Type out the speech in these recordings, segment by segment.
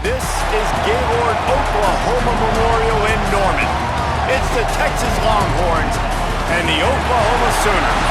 This is Gaylord Oklahoma Memorial in Norman. It's the Texas Longhorns and the Oklahoma Sooners.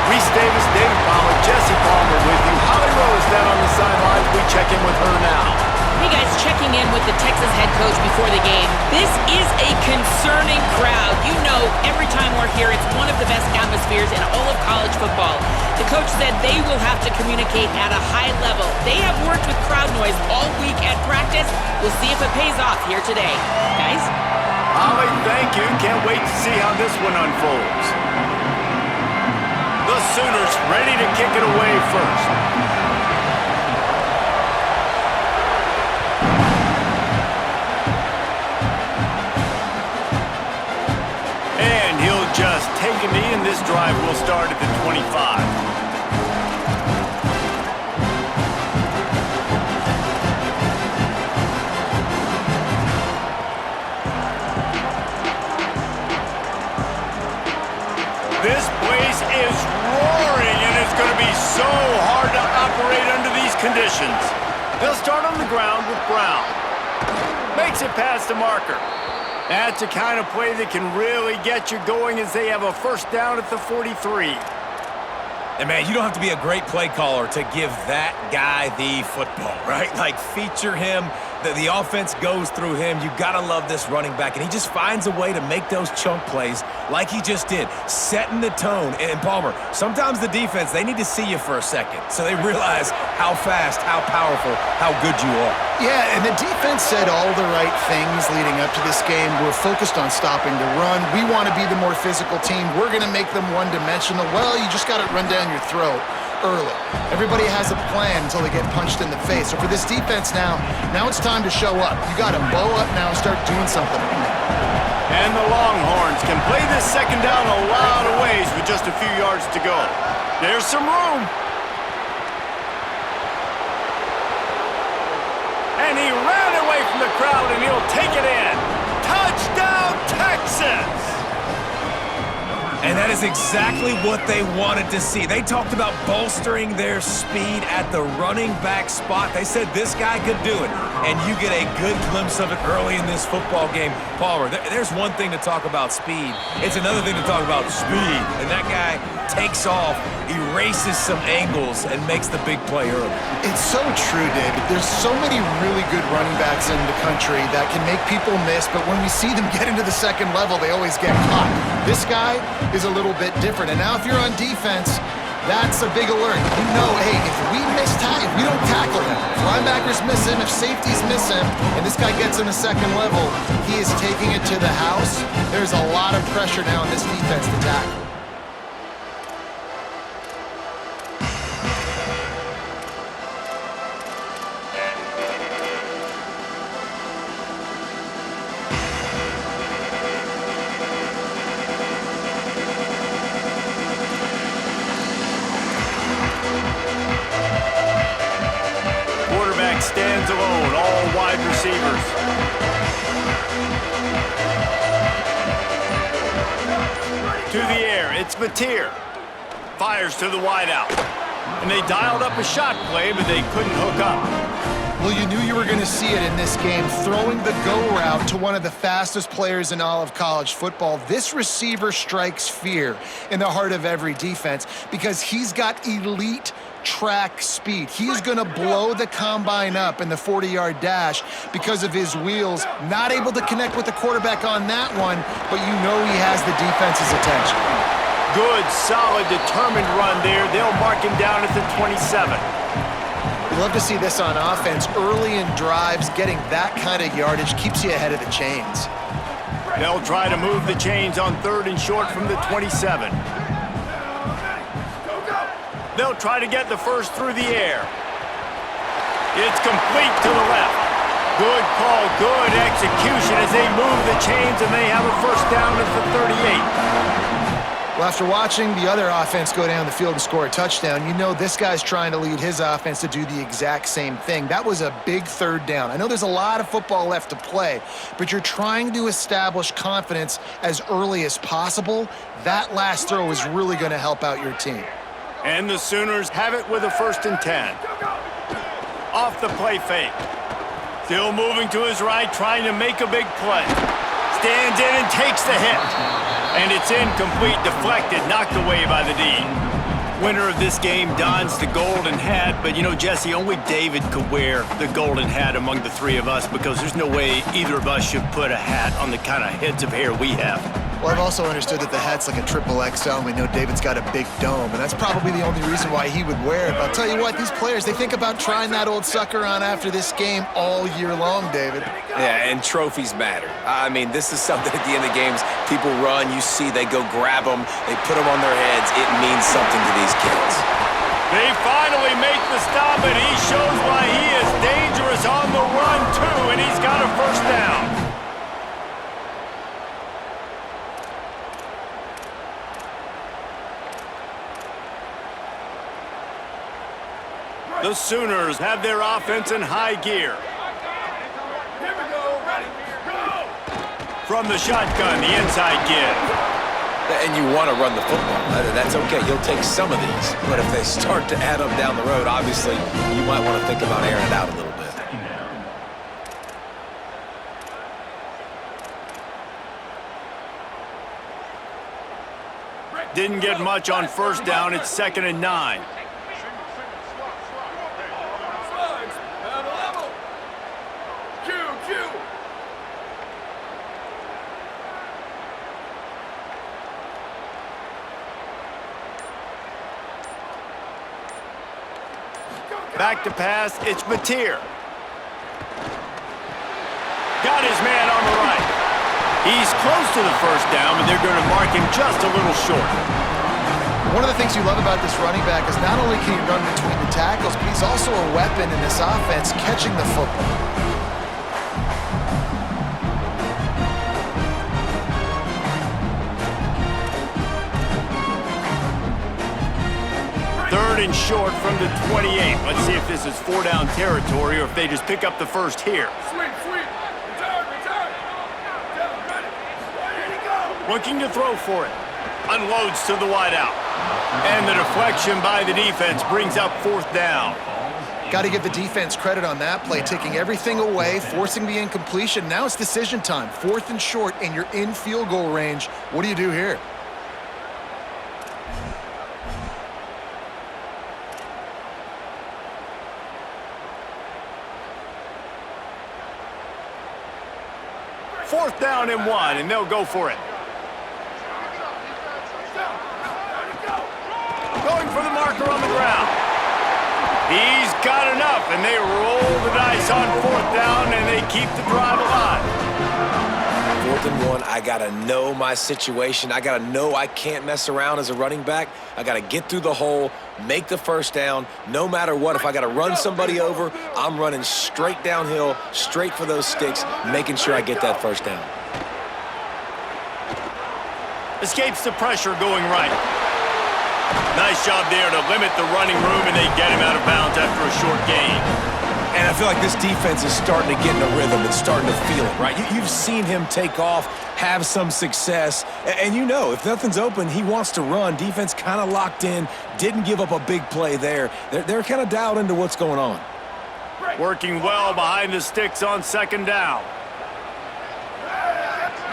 Reese Davis, David Palmer, Jesse Palmer with you. Holly Rose down on the sidelines. We check in with her now. Hey guys, checking in with the Texas head coach before the game. This is a concerning crowd. You know, every time we're here, it's one of the best atmospheres in all of college football. The coach said they will have to communicate at a high level. They have worked with crowd noise all week at practice. We'll see if it pays off here today. Guys? Holly, thank you. Can't wait to see how this one unfolds. The Sooners ready to kick it away first. And he'll just take a knee, and this drive will start at the 25. This place is roaring, and it's going to be so hard to operate under these conditions. They'll start on the ground with Brown. Makes it past the marker. That's the kind of play that can really get you going as they have a first down at the 43. And man, you don't have to be a great play caller to give that guy the football, right? Like, feature him. The offense goes through him. You got to love this running back. And he just finds a way to make those chunk plays like he just did, setting the tone. And Palmer, sometimes the defense, they need to see you for a second so they realize how fast, how powerful, how good you are. Yeah, and the defense said all the right things leading up to this game. We're focused on stopping the run. We want to be the more physical team. We're going to make them one-dimensional. Well, you just got to run down your throat early. Everybody has a plan until they get punched in the face. So for this defense now it's time to show up. You got to bow up now and start doing something. And the Longhorns can play this second down a lot of ways with just a few yards to go. There's some room. And he ran away from the crowd, and he'll take it in. Touchdown, Texas! And that is exactly what they wanted to see. They talked about bolstering their speed at the running back spot. They said this guy could do it. And you get a good glimpse of it early in this football game. Palmer, there's one thing to talk about speed. It's another thing to talk about speed. And that guy takes off, erases some angles, and makes the big play early. It's so true, David. There's so many really good running backs in the country that can make people miss, but when we see them get into the second level, they always get caught. This guy is a little bit different. And now if you're on defense, that's a big alert. You know, hey, if we don't tackle him, if linebackers miss him, if safeties miss him, and this guy gets in the second level, he is taking it to the house. There's a lot of pressure now on this defense to tackle. Stands alone, all wide receivers. To the air, it's Mateer. Fires to the wideout. And they dialed up a shot play, but they couldn't hook up. Well, you knew you were going to see it in this game, throwing the go route to one of the fastest players in all of college football. This receiver strikes fear in the heart of every defense because he's got elite track speed. He is going to blow the combine up in the 40-yard dash because of his wheels. Not able to connect with the quarterback on that one, but you know he has the defense's attention. Good, solid, determined run there. They'll mark him down at the 27. We love to see this on offense. Early in drives, getting that kind of yardage keeps you ahead of the chains. They'll try to move the chains on 3rd and short from the 27. They'll try to get the first through the air. It's complete to the left. Good call, good execution as they move the chains, and they have a first down at the 38. Well, after watching the other offense go down the field and score a touchdown, you know this guy's trying to lead his offense to do the exact same thing. That was a big 3rd down. I know there's a lot of football left to play, but you're trying to establish confidence as early as possible. That last throw is really going to help out your team. And the Sooners have it with a 1st and 10. Off the play fake. Still moving to his right, trying to make a big play. Stands in and takes the hit. And it's incomplete, deflected, knocked away by the D. Winner of this game dons the golden hat, but you know, Jesse, only David could wear the golden hat among the three of us because there's no way either of us should put a hat on the kind of heads of hair we have. Well, I've also understood that the hat's like a triple XL, and we know David's got a big dome, and that's probably the only reason why he would wear it. But I'll tell you what, these players, they think about trying that old sucker on after this game all year long, David. Yeah, and trophies matter. I mean, this is something at the end of the games, people run, you see, they go grab them, they put them on their heads. It means something to these kids. They finally make the stop, and he shows why he is dangerous on the run, too, and he's got a first down. The Sooners have their offense in high gear. Here we go, ready, go! From the shotgun, the inside give. And you want to run the football. That's okay. You'll take some of these. But if they start to add up down the road, obviously, you might want to think about airing it out a little bit. Didn't get much on first down. It's 2nd and 9. Back to pass, it's Mateer. Got his man on the right. He's close to the first down, but they're going to mark him just a little short. One of the things you love about this running back is not only can he run between the tackles, but he's also a weapon in this offense catching the football. Third and short from the 28. Let's see if this is 4-down territory or if they just pick up the first here. Sweep. Return. Ready to go. Looking to throw for it. Unloads to the wideout. And the deflection by the defense brings up 4th down. Got to give the defense credit on that play, taking everything away, forcing the incompletion. Now it's decision time. 4th and short, and you're in field goal range. What do you do here? Fourth down and 1, and they'll go for it. Going for the marker on the ground. He's got enough, and they roll the dice on 4th down, and they keep the drive alive. 4th and 1, I got to know my situation. I got to know I can't mess around as a running back. I got to get through the hole, make the first down, no matter what. If I got to run somebody over, I'm running straight downhill, straight for those sticks, making sure I get that first down. Escapes the pressure going right. Nice job there to limit the running room, and they get him out of bounds after a short gain. And I feel like this defense is starting to get in a rhythm and starting to feel it, right? You've seen him take off, have some success, and you know if nothing's open, he wants to run. Defense kind of locked in, didn't give up a big play there. They're kind of dialed into what's going on. Working well behind the sticks on 2nd down.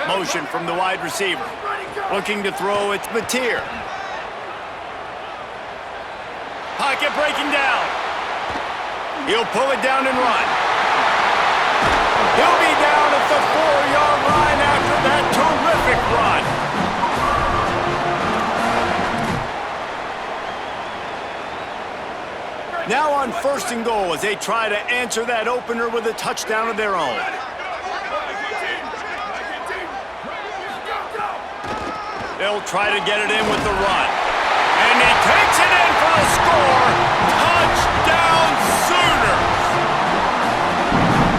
Motion from the wide receiver. Looking to throw, it's Mateer. Pocket breaking down. He'll pull it down and run. He'll be down at the 4-yard line after that terrific run. Now on 1st and goal as they try to answer that opener with a touchdown of their own. They'll try to get it in with the run. And he takes it in for the score. Touchdown Sooners!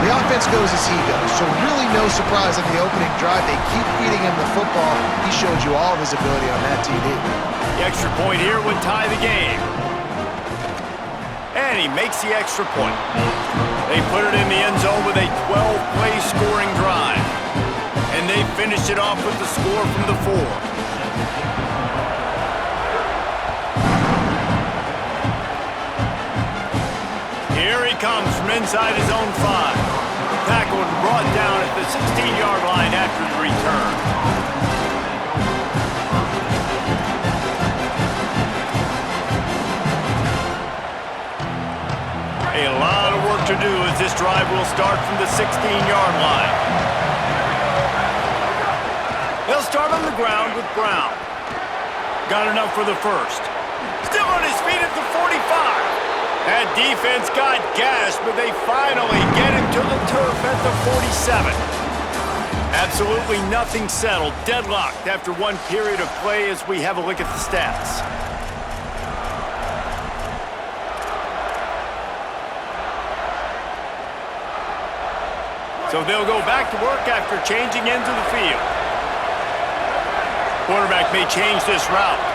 The offense goes as he goes, so really no surprise on the opening drive. They keep feeding him the football. He showed you all of his ability on that TD. The extra point here would tie the game. And he makes the extra point. They put it in the end zone with a 12-play scoring drive. And they finished it off with the score from the 4. Here he comes from inside his own 5. Tackled and brought down at the 16-yard line after the return. A lot of work to do as this drive will start from the 16-yard line. They'll start on the ground with Brown. Got enough for the first. Still on his feet at the 45. That defense got gassed, but they finally get him to the turf at the 47. Absolutely nothing settled. Deadlocked after one period of play as we have a look at the stats. So they'll go back to work after changing into the field. Quarterback may change this route.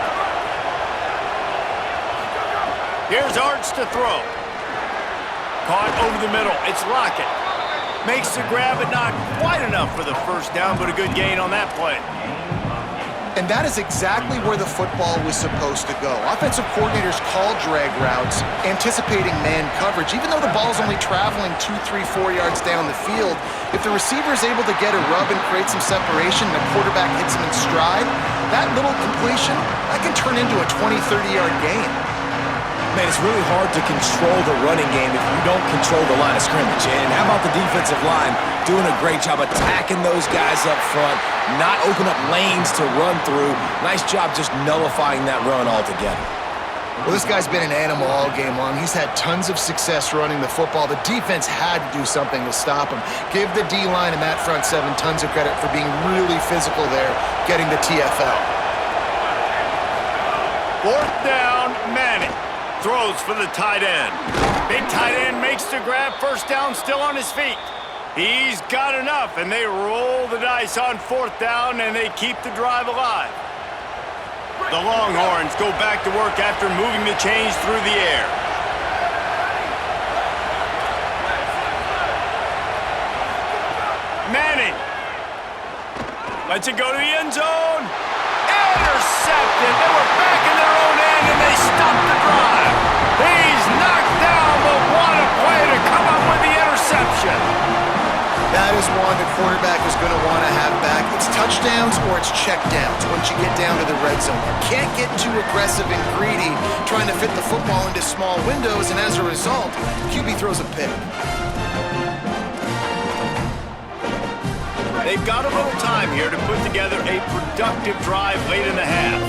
Here's Arts to throw. Caught over the middle. It's Lockett. Makes the grab, but not quite enough for the first down, but a good gain on that play. And that is exactly where the football was supposed to go. Offensive coordinators call drag routes, anticipating man coverage. Even though the ball's only traveling 2, 3, 4 yards down the field, if the receiver is able to get a rub and create some separation and the quarterback hits him in stride, that little completion, that can turn into a 20, 30-yard gain. Man, it's really hard to control the running game if you don't control the line of scrimmage. And how about the defensive line doing a great job attacking those guys up front, not open up lanes to run through. Nice job just nullifying that run altogether. Well, this guy's been an animal all game long. He's had tons of success running the football. The defense had to do something to stop him. Give the D-line and that front seven tons of credit for being really physical there, getting the TFL. Fourth down, Manning. Throws for the tight end. Big tight end makes the grab. First down, still on his feet. He's got enough, and they roll the dice on fourth down, and they keep the drive alive. The Longhorns go back to work after moving the chains through the air. Manning. Lets it go to the end zone. Intercepted. They were back in their own end, and they stopped the drive. He's knocked down, but what a play to come up with the interception. That is one the quarterback is going to want to have back. It's touchdowns or it's checkdowns once you get down to the red zone. You can't get too aggressive and greedy trying to fit the football into small windows, and as a result, QB throws a pick. They've got a little time here to put together a productive drive late in the half.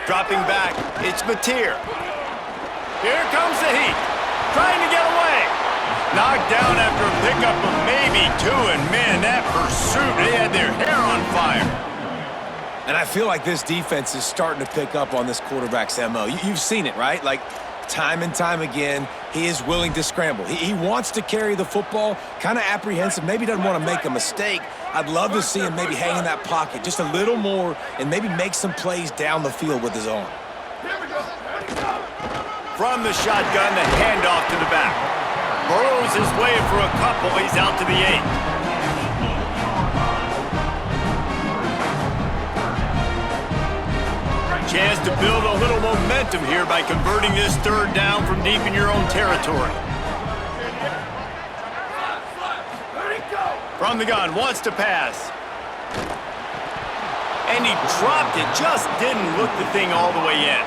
Dropping back, it's Mateer. Here comes the heat. Trying to get away. Knocked down after a pickup of maybe two, and man, that pursuit, they had their hair on fire. And I feel like this defense is starting to pick up on this quarterback's MO. You've seen it, right? Like, time and time again, he is willing to scramble. He wants to carry the football, kind of apprehensive, maybe doesn't want to make a mistake. I'd love to see him maybe hang in that pocket just a little more and maybe make some plays down the field with his arm. From the shotgun, the handoff to the back. Burrows his way for a couple. He's out to the 8. Chance to build a little momentum here by converting this third down from deep in your own territory. From the gun, wants to pass. And he dropped it, just didn't look the thing all the way in.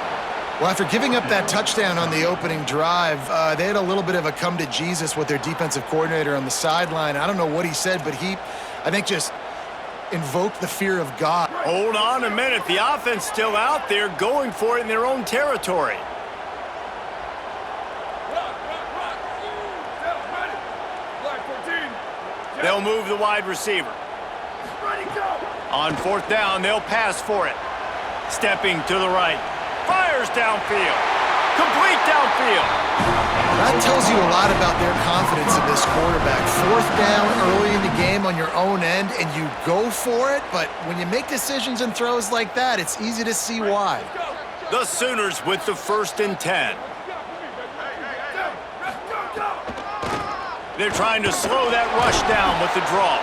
Well, after giving up that touchdown on the opening drive, they had a little bit of a come to Jesus with their defensive coordinator on the sideline. I don't know what he said, but he, I think, just invoked the fear of God. Hold on a minute. The offense still out there going for it in their own territory. They'll move the wide receiver. On fourth down, they'll pass for it. Stepping to the right. Fires downfield. Complete downfield. That tells you a lot about their confidence in this quarterback. Fourth down early in the game on your own end, and you go for it, but when you make decisions and throws like that, it's easy to see why. The Sooners with the 1st and 10. They're trying to slow that rush down with the draw.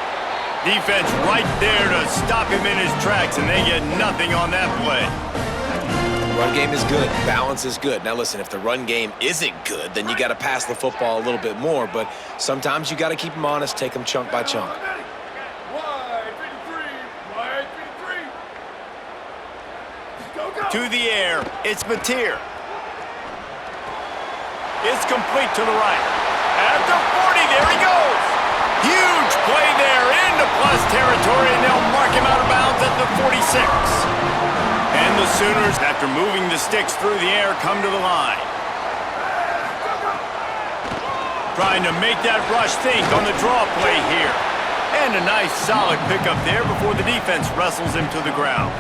Defense right there to stop him in his tracks, and they get nothing on that play. Run game is good. Balance is good. Now, listen, if the run game isn't good, then you got to pass the football a little bit more. But sometimes you got to keep them honest, take them chunk by chunk. To the air, it's Mateer. It's complete to the right. At the 40, there he goes. Huge play there into plus territory, and they'll mark him out of bounds at the 46. And the Sooners, after moving the sticks through the air, come to the line. Trying to make that rush think on the draw play here. And a nice solid pickup there before the defense wrestles him to the ground.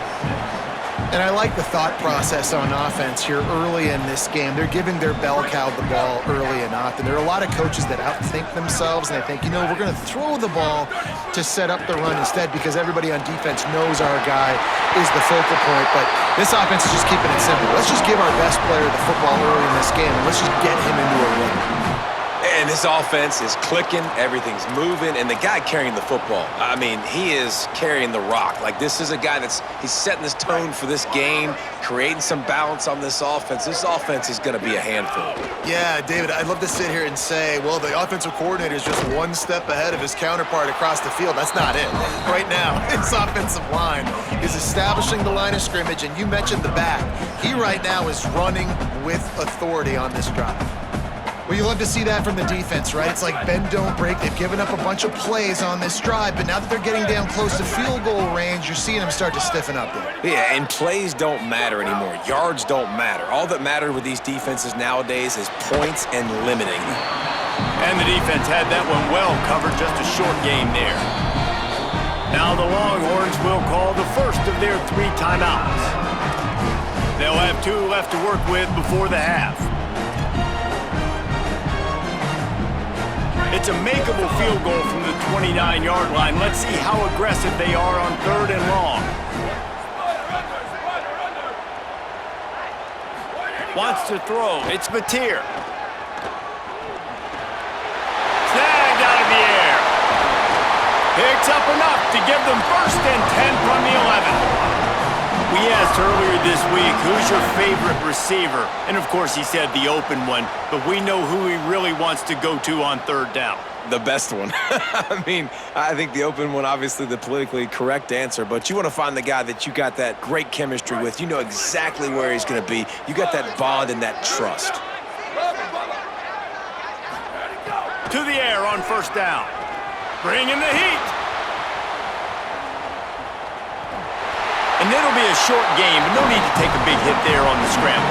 And I like the thought process on offense here early in this game. They're giving their bell cow the ball early and often. There are a lot of coaches that outthink themselves, and they think, you know, we're going to throw the ball to set up the run instead because everybody on defense knows our guy is the focal point. But this offense is just keeping it simple. Let's just give our best player the football early in this game, and let's just get him into a rhythm. And this offense is clicking, everything's moving, and the guy carrying the football, I mean, he is carrying the rock. Like, this is a guy he's setting this tone for this game, creating some balance on this offense. This offense is going to be a handful. Yeah, David, I'd love to sit here and say, well, the offensive coordinator is just one step ahead of his counterpart across the field. That's not it. Right now, his offensive line is establishing the line of scrimmage, and you mentioned the back. He right now is running with authority on this drive. Well, you love to see that from the defense, right? It's like bend, don't break. They've given up a bunch of plays on this drive, but now that they're getting down close to field goal range, you're seeing them start to stiffen up there. Yeah, and plays don't matter anymore. Yards don't matter. All that matters with these defenses nowadays is points and limiting. And the defense had that one well covered, just a short game there. Now the Longhorns will call the first of their 3 timeouts. They'll have 2 left to work with before the half. It's a makeable field goal from the 29-yard line. Let's see how aggressive they are on 3rd and long. Wants to throw. It's Mateer. Snagged out of the air. Picks up enough to give them 1st and 10 from the 11. We asked earlier this week, who's your favorite receiver? And of course he said the open one, but we know who he really wants to go to on 3rd down. The best one. I mean, I think the open one, obviously the politically correct answer, but you want to find the guy that you got that great chemistry with. You know exactly where he's going to be. You got that bond and that trust. To the air on 1st down. Bringing the heat. And it'll be a short game, but no need to take a big hit there on the scramble.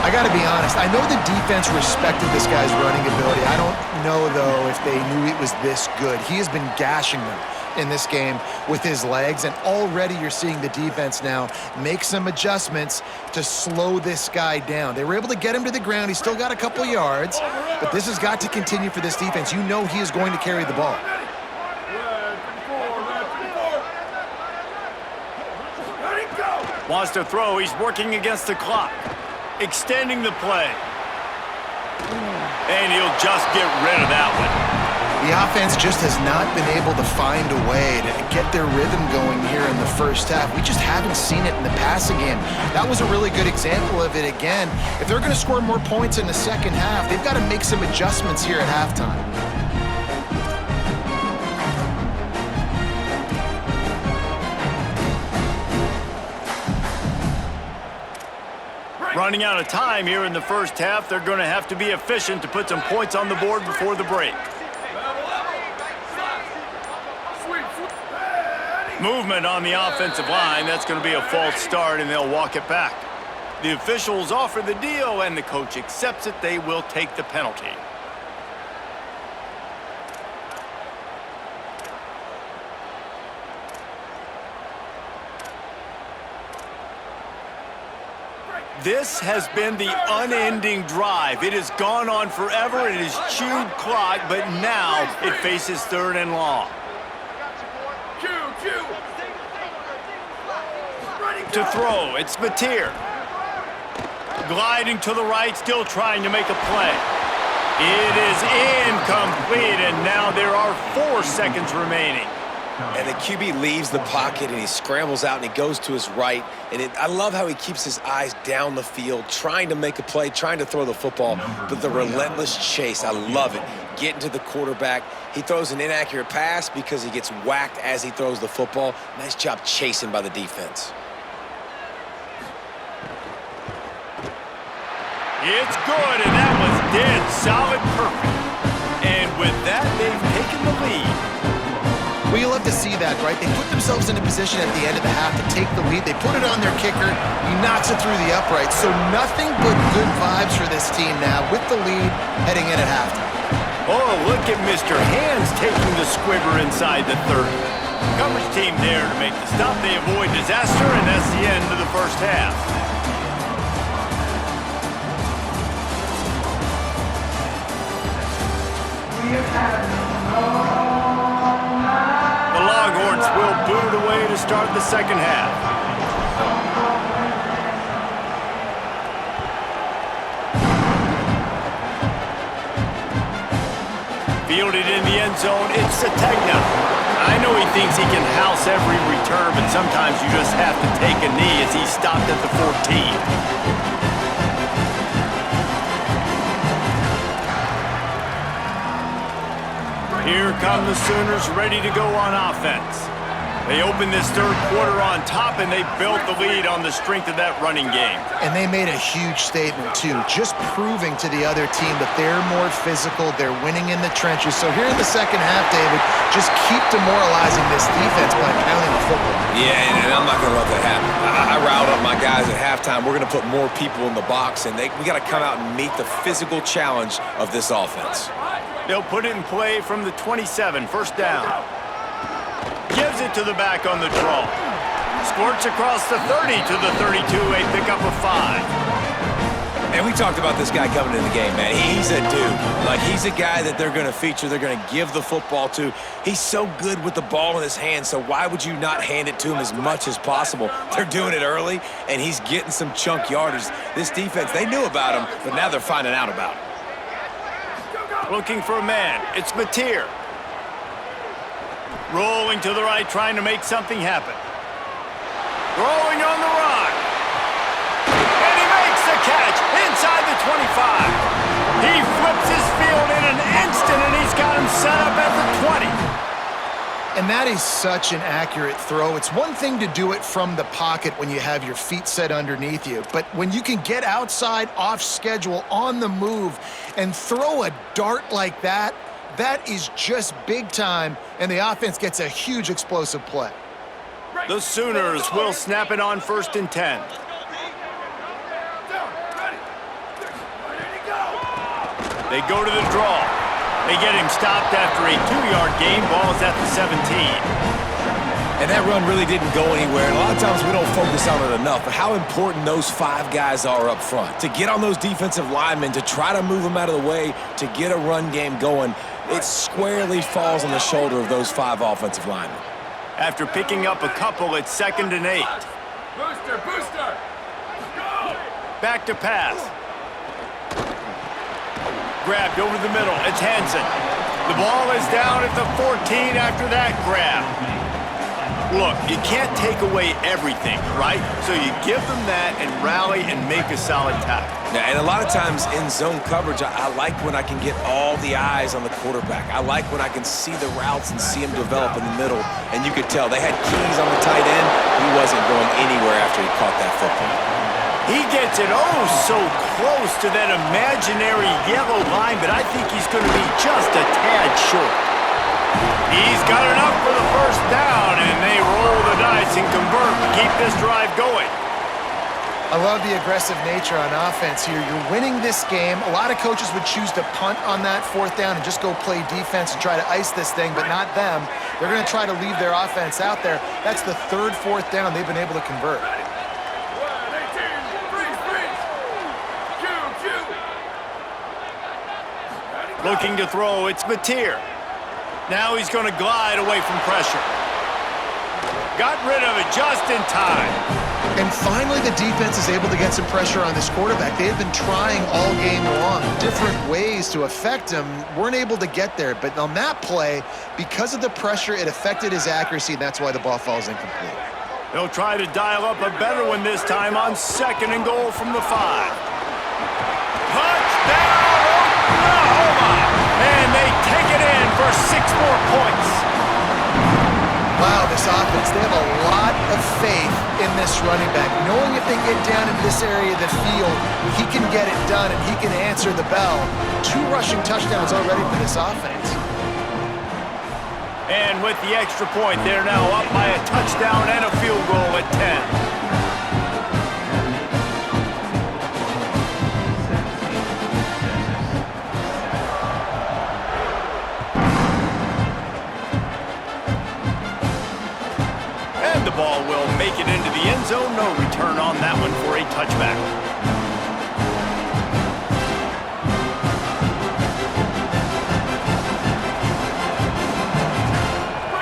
I got to be honest. I know the defense respected this guy's running ability. I don't know, though, if they knew it was this good. He has been gashing them in this game with his legs, and already you're seeing the defense now make some adjustments to slow this guy down. They were able to get him to the ground. He's still got a couple yards, but this has got to continue for this defense. You know he is going to carry the ball. Wants to throw. He's working against the clock. Extending the play. And he'll just get rid of that one. The offense just has not been able to find a way to get their rhythm going here in the 1st half. We just haven't seen it in the passing game. That was a really good example of it again. If they're going to score more points in the 2nd half, they've got to make some adjustments here at halftime. Running out of time here in the 1st half. They're going to have to be efficient to put some points on the board before the break. Movement on the offensive line. That's going to be a false start, and they'll walk it back. The officials offer the deal, and the coach accepts it. They will take the penalty. This has been the unending drive. It has gone on forever. It has chewed clock, but now it faces 3rd and long. To throw, it's Mateer. Gliding to the right, still trying to make a play. It is incomplete, and now there are 4 seconds remaining. And the QB leaves the pocket, and he scrambles out, and he goes to his right. And I love how he keeps his eyes down the field, trying to make a play, trying to throw the football, but the relentless chase, I love it. Getting to the quarterback. He throws an inaccurate pass because he gets whacked as he throws the football. Nice job chasing by the defense. It's good, and that was dead solid perfect. And with that, they've taken the lead. Well, you love to see that, right? They put themselves in a position at the end of the half to take the lead. They put it on their kicker. He knocks it through the uprights. So nothing but good vibes for this team now with the lead heading in at halftime. Oh, look at Mr. Hands taking the squibber inside the 30. Coverage team there to make the stop. They avoid disaster, and that's the end of the first half. The Longhorns will boot it away to start the second half. Fielded in the end zone, it's Sategna. I know he thinks he can house every return, but sometimes you just have to take a knee as he stopped at the 14. Here come the Sooners ready to go on offense. They opened this third quarter on top, and they built the lead on the strength of that running game. And they made a huge statement, too, just proving to the other team that they're more physical, they're winning in the trenches. So here in the second half, David, just keep demoralizing this defense by pounding the football. Yeah, and I'm not going to let that happen. I riled up my guys at halftime. We're going to put more people in the box, and we got to come out and meet the physical challenge of this offense. They'll put it in play from the 27, first down. Gives it to the back on the draw. Squirts across the 30 to the 32, a pickup of 5. And we talked about this guy coming into the game, man. He's a dude. Like, he's a guy that they're going to feature, they're going to give the football to. He's so good with the ball in his hands, so why would you not hand it to him as much as possible? They're doing it early, and he's getting some chunk yardage. This defense, they knew about him, but now they're finding out about him. Looking for a man. It's Mateer. Rolling to the right, trying to make something happen. Throwing on the run. And he makes the catch inside the 25. He flips his field in an instant, and he's got him set up at the 20. And that is such an accurate throw. It's one thing to do it from the pocket when you have your feet set underneath you, but when you can get outside, off schedule, on the move, and throw a dart like that, that is just big time, and the offense gets a huge explosive play. The Sooners will snap it on 1st and 10. They go to the draw. They get him stopped after a 2-yard gain. Ball's at the 17. And that run really didn't go anywhere. And a lot of times we don't focus on it enough, but how important those 5 guys are up front. To get on those defensive linemen, to try to move them out of the way, to get a run game going, it squarely falls on the shoulder of those 5 offensive linemen. After picking up a couple, it's 2nd and 8. Booster, booster! Go! Back to pass. Grabbed over the middle. It's Hansen. The ball is down at the 14 after that grab. Look, you can't take away everything, right? So you give them that and rally and make a solid tackle. Yeah, and a lot of times in zone coverage, I like when I can get all the eyes on the quarterback. I like when I can see the routes and see them develop in the middle. And you could tell they had keys on the tight end. He wasn't going anywhere after he caught that football. He gets it oh so close to that imaginary yellow line, but I think he's going to be just a tad short. He's got enough for the first down, and they roll the dice and convert to keep this drive going. I love the aggressive nature on offense here. You're winning this game. A lot of coaches would choose to punt on that 4th down and just go play defense and try to ice this thing, but not them. They're going to try to leave their offense out there. That's the 3rd, 4th down they've been able to convert. Looking to throw, it's Mateer. Now he's going to glide away from pressure. Got rid of it just in time. And finally, the defense is able to get some pressure on this quarterback. They had been trying all game long, different ways to affect him, weren't able to get there. But on that play, because of the pressure, it affected his accuracy, and that's why the ball falls incomplete. They'll try to dial up a better one this time on 2nd and goal from the 5. Touchdown, Oklahoma! And they take it in for 6 more points. Wow, this offense, they have a lot of faith in this running back, knowing if they get down in this area of the field, he can get it done and he can answer the bell. 2 rushing touchdowns already for this offense. And with the extra point, they're now up by a touchdown and a field goal at 10. And the ball will make it into the end zone. No return on that one for a touchback.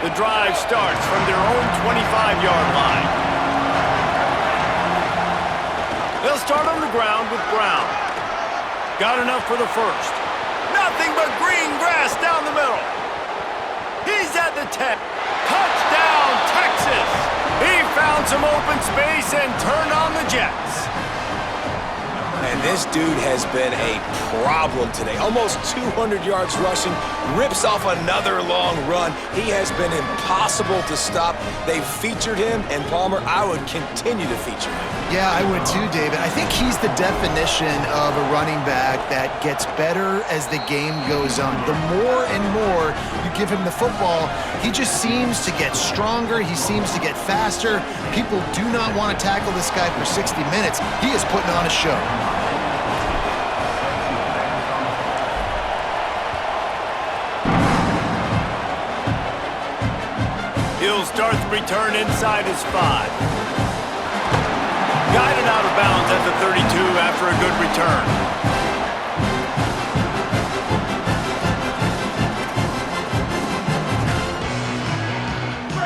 The drive starts from their own 25-yard line. They'll start on the ground with Brown. Got enough for the first. Nothing but green grass down the middle. He's at the 10. Touchdown, Texas! He found some open space and turned on the Jets. And this dude has been a problem today. Almost 200 yards rushing, rips off another long run. He has been impossible to stop. They've featured him, and Palmer, I would continue to feature him. Yeah, I would too, David. I think he's the definition of a running back that gets better as the game goes on. The more and more you give him the football, he just seems to get stronger. He seems to get faster. People do not want to tackle this guy for 60 minutes. He is putting on a show. He'll start the return inside his 5. Guided out of bounds at the 32 after a good return.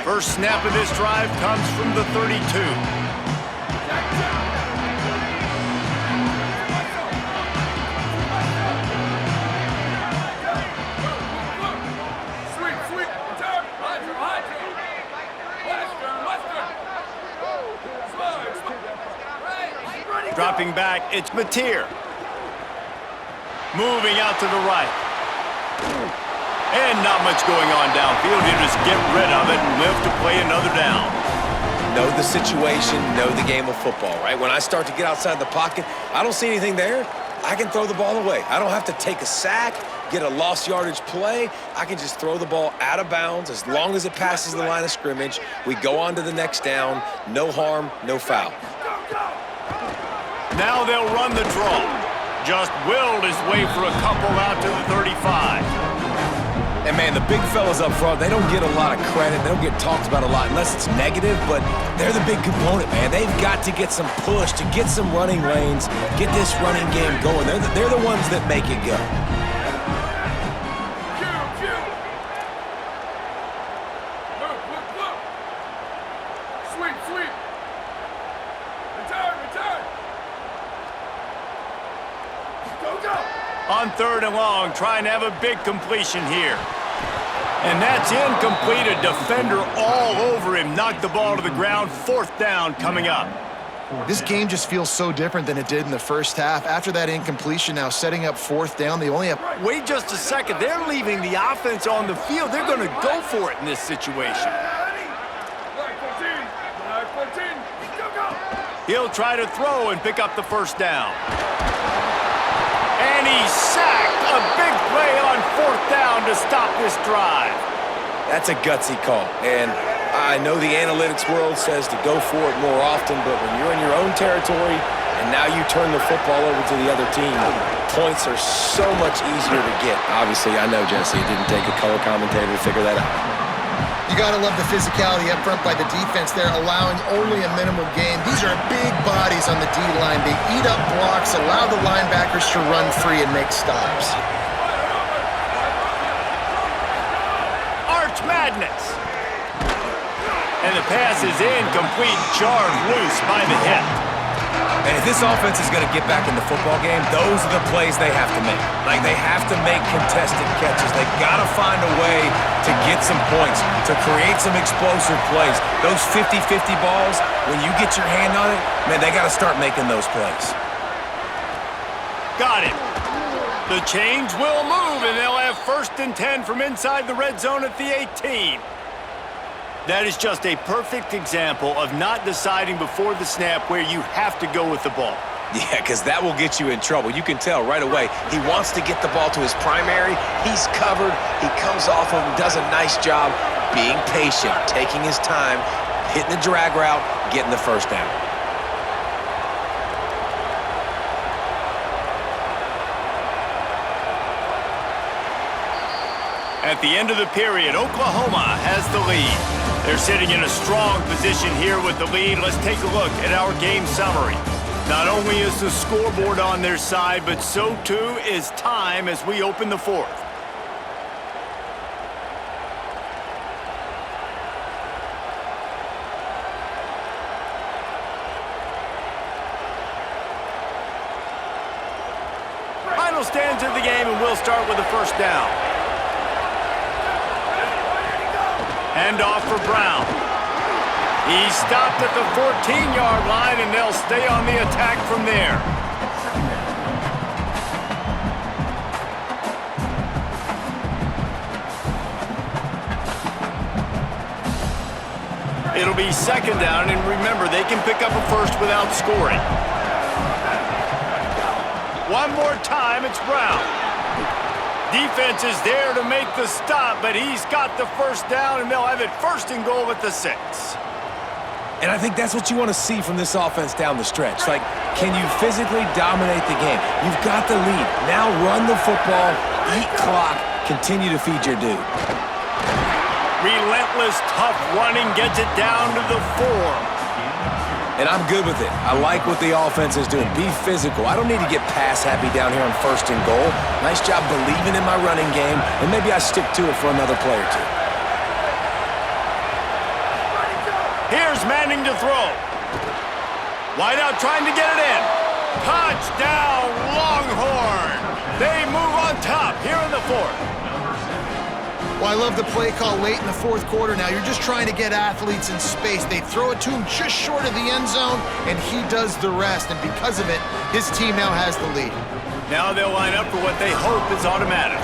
First snap of this drive comes from the 32. Dropping back, it's Mateer. Moving out to the right. And not much going on downfield. You just get rid of it and live to play another down. Know the situation, know the game of football, right? When I start to get outside the pocket, I don't see anything there. I can throw the ball away. I don't have to take a sack, get a lost yardage play. I can just throw the ball out of bounds as long as it passes the line of scrimmage. We go on to the next down. No harm, no foul. Now they'll run the draw. Just willed his way for a couple out to the 35. And, man, the big fellas up front, they don't get a lot of credit. They don't get talked about a lot unless it's negative, but they're the big component, man. They've got to get some push, to get some running lanes, get this running game going. They're the ones that make it go. On 3rd and long, trying to have a big completion here. And that's incomplete. A defender all over him. Knocked the ball to the ground. 4th down coming up. This game just feels so different than it did in the first half. After that incompletion, now setting up 4th down, they only have... Wait just a second. They're leaving the offense on the field. They're going to go for it in this situation. He'll try to throw and pick up the 1st down. And he's sacked. A big play on 4th down to stop this drive. That's a gutsy call. And I know the analytics world says to go for it more often, but when you're in your own territory and now you turn the football over to the other team, points are so much easier to get. Obviously, I know, Jesse, it didn't take a color commentator to figure that out. You got to love the physicality up front by the defense there, allowing only a minimal gain. These are big bodies on the D-line. They eat up blocks, allow the linebackers to run free and make stops. Arch Madness. And the pass is incomplete, jarred loose by the hit. And if this offense is going to get back in the football game, those are the plays they have to make. Like, they have to make contested catches. They've got to find a way to get some points, to create some explosive plays. Those 50-50 balls, when you get your hand on it, man, they got to start making those plays. Got it. The change will move, and they'll have 1st and 10 from inside the red zone at the 18. That is just a perfect example of not deciding before the snap where you have to go with the ball. Yeah, because that will get you in trouble. You can tell right away he wants to get the ball to his primary. He's covered. He comes off of him, does a nice job being patient, taking his time, hitting the drag route, getting the first down. At the end of the period, Oklahoma has the lead. They're sitting in a strong position here with the lead. Let's take a look at our game summary. Not only is the scoreboard on their side, but so too is time as we open the 4th. Final stands of the game, and we'll start with the first down. Handoff for Brown. He stopped at the 14-yard line, and they'll stay on the attack from there. It'll be 2nd down, and remember, they can pick up a first without scoring. One more time, it's Brown. Defense is there to make the stop, but he's got the first down, and they'll have it 1st and goal at the 6. And I think that's what you want to see from this offense down the stretch. Like, can you physically dominate the game? You've got the lead. Now run the football, eat clock, continue to feed your dude. Relentless, tough running gets it down to the 4. And I'm good with it. I like what the offense is doing. Be physical. I don't need to get pass happy down here on 1st and goal. Nice job believing in my running game, and maybe I stick to it for another play or two. Here's Manning to throw. Wide out trying to get it in. Touchdown, Longhorn. They move on top here in the 4th. Well, I love the play call late in the 4th quarter now. You're just trying to get athletes in space. They throw it to him just short of the end zone, and he does the rest. And because of it, his team now has the lead. Now they'll line up for what they hope is automatic.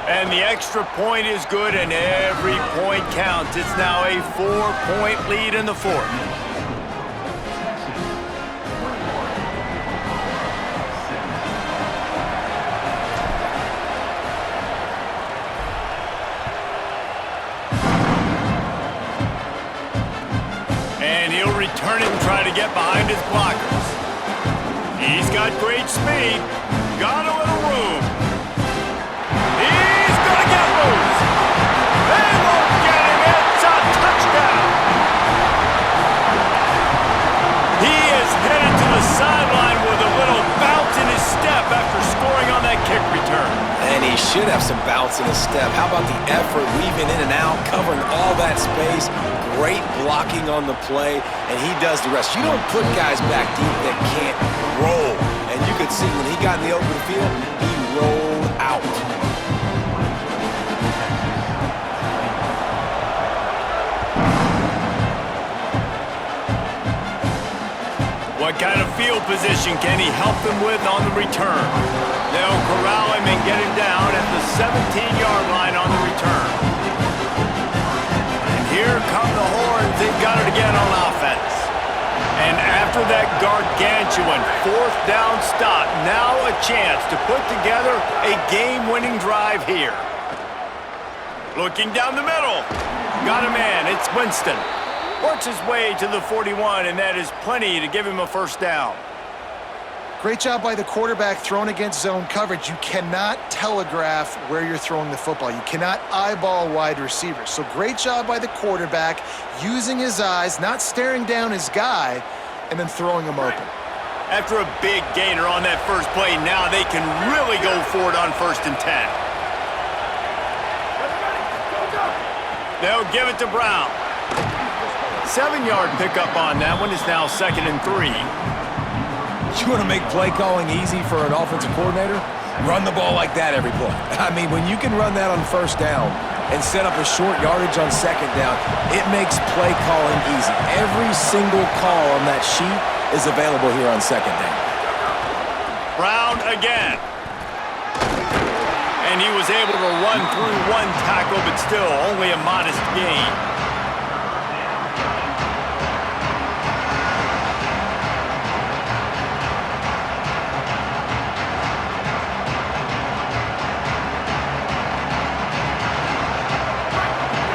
And the extra point is good, and every point counts. It's now a 4-point lead in the 4th. Turn it and try to get behind his blockers. He's got great speed. Got a little room. He's going to get loose. They won't get him. It's a touchdown. He is headed to the sideline with a little bounce in his step after scoring on that kick return. And he should have some bounce in his step. How about the effort, weaving in and out, covering all that space? Great blocking on the play, and he does the rest. You don't put guys back deep that can't roll. And you could see when he got in the open field, he rolled out. What kind of field position can he help them with on the return? They'll corral him and get him down at the 17-yard line on the return. Here come the Horns. They've got it again on offense. And after that gargantuan 4th down stop, now a chance to put together a game-winning drive here. Looking down the middle. Got a man. It's Winston. Works his way to the 41, and that is plenty to give him a 1st down. Great job by the quarterback throwing against zone coverage. You cannot telegraph where you're throwing the football. You cannot eyeball wide receivers. So great job by the quarterback using his eyes, not staring down his guy, and then throwing him open. After a big gainer on that first play, now they can really go for it on 1st and 10. They'll give it to Brown. 7-yard pickup on that one. Is now 2nd and 3. You want to make play calling easy for an offensive coordinator? Run the ball like that every play. I mean, when you can run that on first down and set up a short yardage on second down, it makes play calling easy. Every single call on that sheet is available here on second down. Brown again. And he was able to run through one tackle, but still only a modest gain.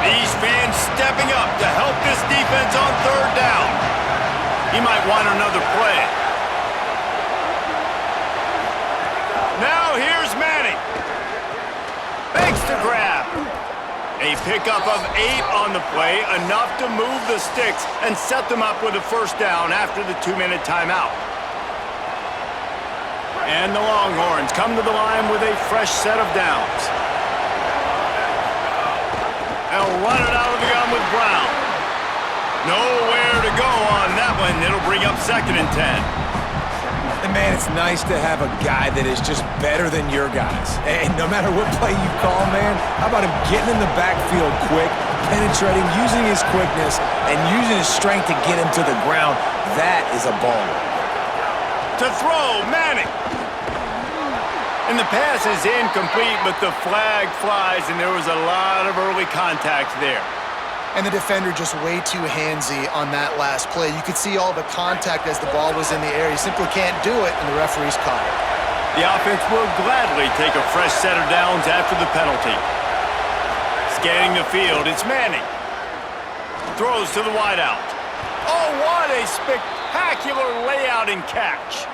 These fans stepping up to help this defense on 3rd down. He might want another play. Now here's Manning. Makes the grab. A pickup of 8 on the play, enough to move the sticks and set them up with a 1st down after the 2-minute timeout. And the Longhorns come to the line with a fresh set of downs. They'll run it out of the gun with Brown. Nowhere to go on that one. It'll bring up 2nd and 10. And man, it's nice to have a guy that is just better than your guys. And no matter what play you call, man, how about him getting in the backfield quick, penetrating, using his quickness, and using his strength to get him to the ground? That is a baller. To throw, Manning. And the pass is incomplete, but the flag flies, and there was a lot of early contact there. And the defender just way too handsy on that last play. You could see all the contact as the ball was in the air. He simply can't do it, and the referee's caught it. The offense will gladly take a fresh set of downs after the penalty. Scanning the field, it's Manning. Throws to the wideout. Oh, what a spectacular layout and catch.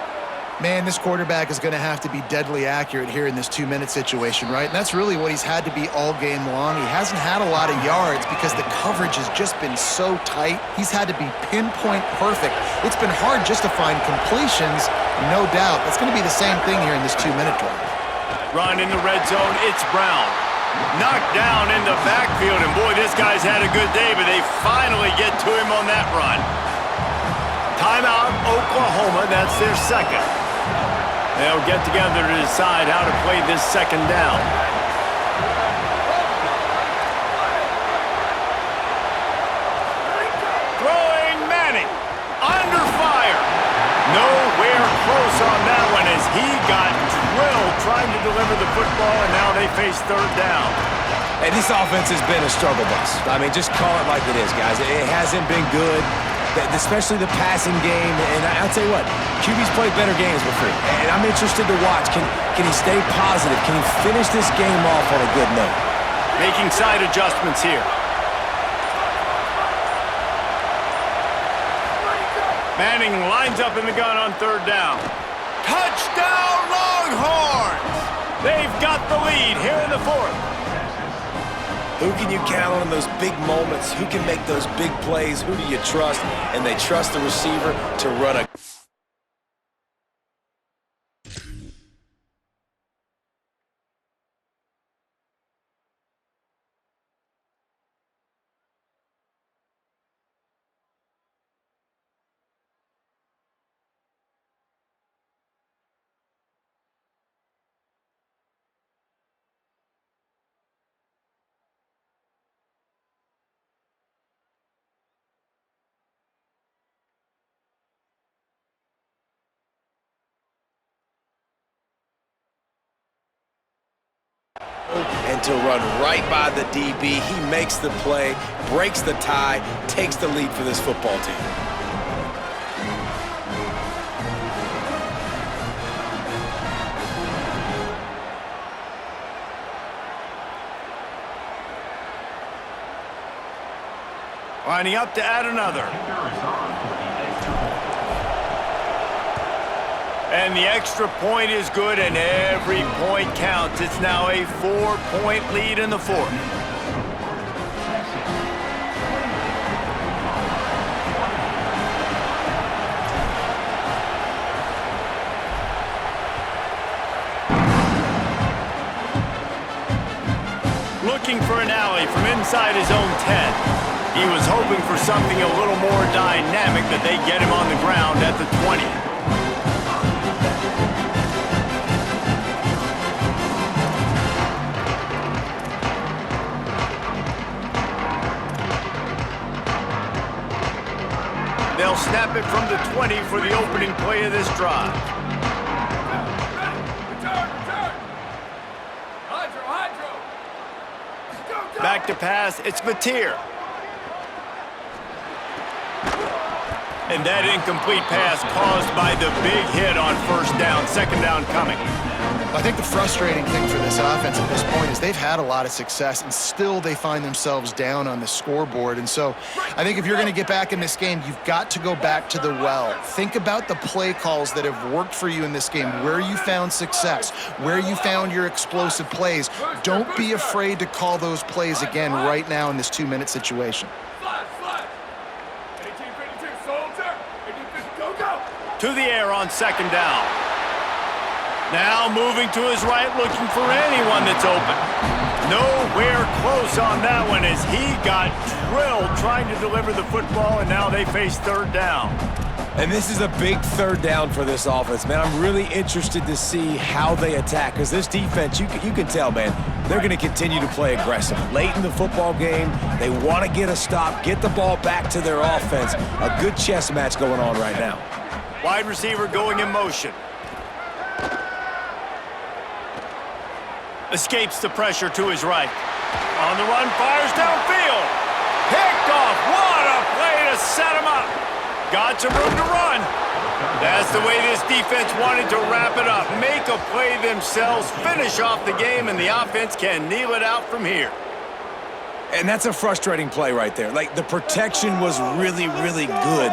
Man, this quarterback is going to have to be deadly accurate here in this 2-minute situation, right? And that's really what he's had to be all game long. He hasn't had a lot of yards because the coverage has just been so tight. He's had to be pinpoint perfect. It's been hard just to find completions, no doubt. That's going to be the same thing here in this 2-minute drive. Run in the red zone, it's Brown. Knocked down in the backfield, and boy, this guy's had a good day, but they finally get to him on that run. Timeout, Oklahoma, that's their 2nd. They'll get together to decide how to play this 2nd down. Throwing Manning. Under fire. Nowhere close on that one as he got drilled trying to deliver the football, and now they face 3rd down. Hey, this offense has been a struggle bus. I mean, just call it like it is, guys. It hasn't been good, especially the passing game. And I'll tell you what, QB's played better games before. And I'm interested to watch. Can he stay positive? Can he finish this game off on a good note? Making side adjustments here. Manning lines up in the gun on 3rd down. Touchdown, Longhorns! They've got the lead here in the 4th. Who can you count on in those big moments? Who can make those big plays? Who do you trust? And they trust the receiver to run a... and to run right by the DB. He makes the play, breaks the tie, takes the lead for this football team. Lining up to add another. And the extra point is good, and every point counts. It's now a 4-point lead in the 4th. Looking for an alley from inside his own 10. He was hoping for something a little more dynamic, that they get him on the ground at the 20. They'll snap it from the 20 for the opening play of this drive. Return. Hydro. Go. Back to pass, it's Mateer. And that incomplete pass caused by the big hit on first down, second down coming. I think the frustrating thing for this offense at this point is they've had a lot of success, and still they find themselves down on the scoreboard. And so I think if you're going to get back in this game, you've got to go back to the well. Think about the play calls that have worked for you in this game, where you found success, where you found your explosive plays. Don't be afraid to call those plays again right now in this 2-minute situation. Slide. 1852, soldier. 1852, go. To the air on second down. Now moving to his right, looking for anyone that's open. Nowhere close on that one as he got drilled trying to deliver the football, and now they face third down. And this is a big third down for this offense, man. I'm really interested to see how they attack, because this defense, you can tell, man, they're going to continue to play aggressive. Late in the football game, they want to get a stop, get the ball back to their offense. A good chess match going on right now. Wide receiver going in motion. Escapes the pressure to his right. On the run, fires downfield. Picked off. What a play to set him up. Got some room to run. That's the way this defense wanted to wrap it up. Make a play themselves, finish off the game, and the offense can kneel it out from here. And that's a frustrating play right there. Like, the protection was really, really good.